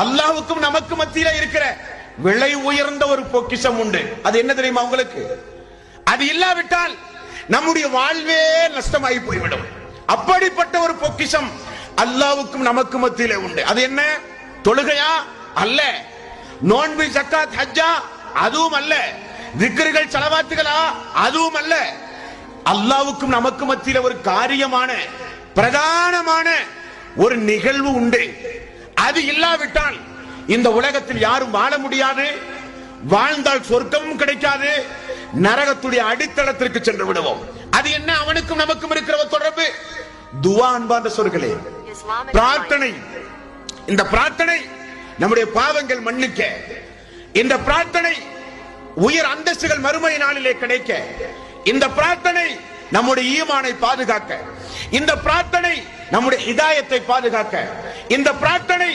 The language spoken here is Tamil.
அல்லாஹ்வுக்கும் நமக்கு மத்தியில இருக்கிற விலை உயர்ந்த ஒரு பொக்கிஷம் உண்டு. அது என்ன தெரியுமா உங்களுக்கு? அது இல்லாவிட்டால் நம்முடைய வாழ்வே நஷ்டமாகி போய்விடும். அப்படிப்பட்ட ஒரு பொக்கிஷம் அல்லாஹ்வுக்கும் நமக்கு மத்தியில உண்டு. அது என்ன? தொழுகையா? அல்ல. நோன்பு, ஜக்காத், ஹஜ்ஜா? அதுவும் அல்ல. திக்ருகள், ஸலவாத்துகளா? அதுவும் அல்ல. அல்லாஹ்வுக்கும் நமக்கு மத்தியில ஒரு காரியமான பிரதானமான ஒரு நிகழ்வு உண்டு. அது இல்லாவிட்டால் இந்த உலகத்தில் யாரும் வாழ முடியாது. வாழ்ந்தால் சொர்க்கமும் கிடைக்காது, நரகத்துடைய அடித்தளத்திற்கு சென்று விடுவோம். அது என்ன? அவனுக்கும் நமக்கும் இருக்கிற தொடர்பு துஆ. அன்பார்ந்த சொற்களே, பிரார்த்தனை. இந்த பிரார்த்தனை நம்முடைய பாவங்கள் மன்னிக்க, இந்த பிரார்த்தனை உயர் அந்தஸ்துகள் மறுமை நாளிலே கிடைக்க, இந்த பிரார்த்தனை நம்முடைய ஈமானை பாதுகாக்க, இந்த பிரார்த்தனை நம்முடைய ஹிதாயத்தை பாதுகாக்க, இந்த பிரார்த்தனை